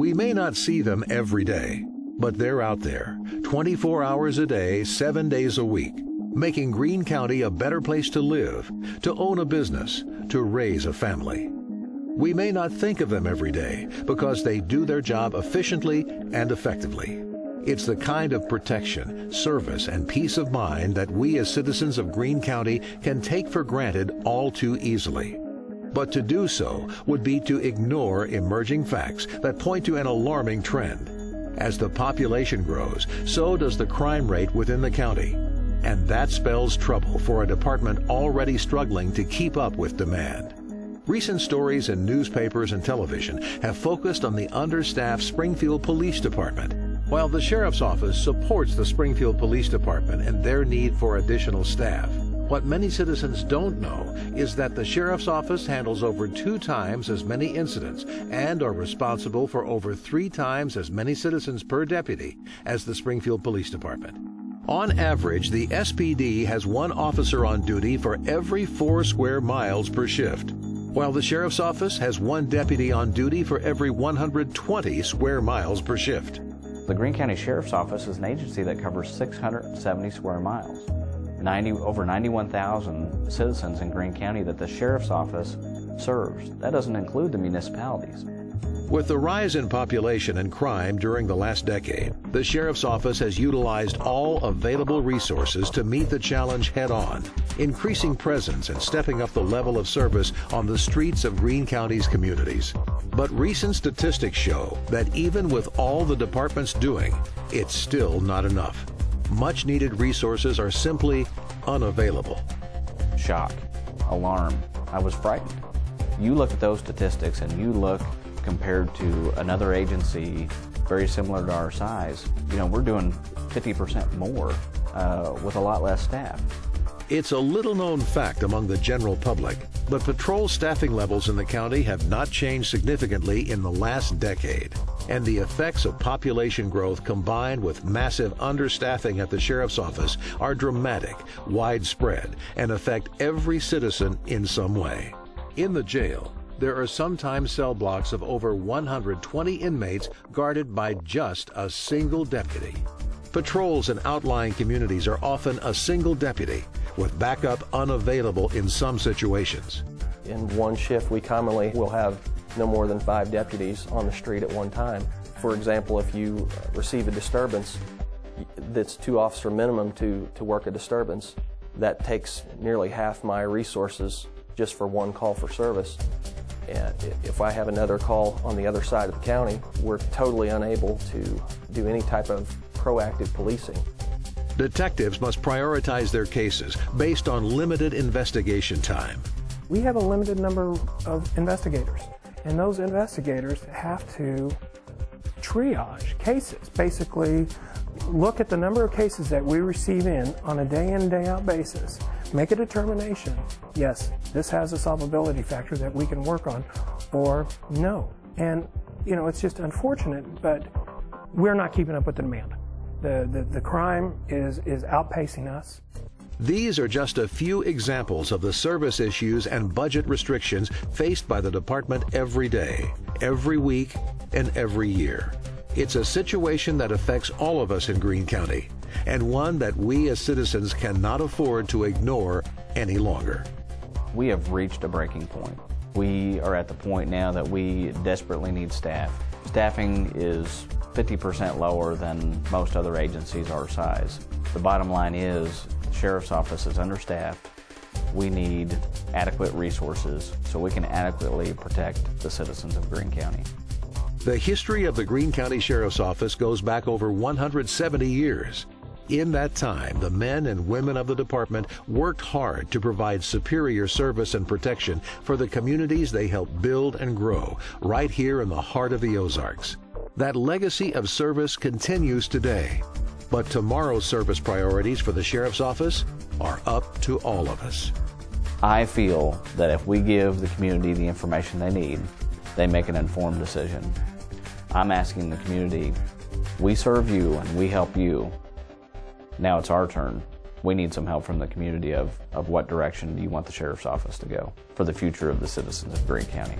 We may not see them every day, but they're out there, 24 hours a day, 7 days a week, making Greene County a better place to live, to own a business, to raise a family. We may not think of them every day because they do their job efficiently and effectively. It's the kind of protection, service, and peace of mind that we as citizens of Greene County can take for granted all too easily. But to do so would be to ignore emerging facts that point to an alarming trend. As the population grows, so does the crime rate within the county. And that spells trouble for a department already struggling to keep up with demand. Recent stories in newspapers and television have focused on the understaffed Springfield Police Department. While the Sheriff's Office supports the Springfield Police Department and their need for additional staff, what many citizens don't know is that the Sheriff's Office handles over 2 times as many incidents and are responsible for over 3 times as many citizens per deputy as the Springfield Police Department. On average, the SPD has 1 officer on duty for every 4 square miles per shift, while the Sheriff's Office has 1 deputy on duty for every 120 square miles per shift. The Greene County Sheriff's Office is an agency that covers 670 square miles. Over 91,000 citizens in Greene County that the Sheriff's Office serves. That doesn't include the municipalities. With the rise in population and crime during the last decade, the Sheriff's Office has utilized all available resources to meet the challenge head-on, increasing presence and stepping up the level of service on the streets of Greene County's communities. But recent statistics show that even with all the department's doing, it's still not enough. Much-needed resources are simply unavailable. Shock, alarm, I was frightened. You look at those statistics and you look compared to another agency very similar to our size, we're doing 50% more with a lot less staff. It's a little-known fact among the general public, but patrol staffing levels in the county have not changed significantly in the last decade. And the effects of population growth combined with massive understaffing at the Sheriff's Office are dramatic, widespread, and affect every citizen in some way. In the jail, there are sometimes cell blocks of over 120 inmates guarded by just a single deputy. Patrols in outlying communities are often a single deputy, with backup unavailable in some situations. In one shift, we commonly will have no more than 5 deputies on the street at one time. For example, if you receive a disturbance, that's 2 officer minimum to work a disturbance. That takes nearly half my resources just for 1 call for service. And if I have another call on the other side of the county, we're totally unable to do any type of proactive policing. Detectives must prioritize their cases based on limited investigation time. We have a limited number of investigators, and those investigators have to triage cases, basically look at the number of cases that we receive in on a day-in, day-out basis, make a determination, yes, this has a solvability factor that we can work on, or no. And, it's just unfortunate, but we're not keeping up with the demand. The crime is outpacing us. These are just a few examples of the service issues and budget restrictions faced by the department every day, every week, and every year. It's a situation that affects all of us in Greene County, and one that we as citizens cannot afford to ignore any longer. We have reached a breaking point. We are at the point now that we desperately need staff. Staffing is 50% lower than most other agencies our size. The bottom line is the Sheriff's Office is understaffed. We need adequate resources so we can adequately protect the citizens of Greene County. The history of the Greene County Sheriff's Office goes back over 170 years. In that time, the men and women of the department worked hard to provide superior service and protection for the communities they helped build and grow right here in the heart of the Ozarks. That legacy of service continues today, but tomorrow's service priorities for the Sheriff's Office are up to all of us. I feel that if we give the community the information they need, they make an informed decision. I'm asking the community, we serve you and we help you. Now it's our turn. We need some help from the community of what direction do you want the Sheriff's Office to go for the future of the citizens of Greene County.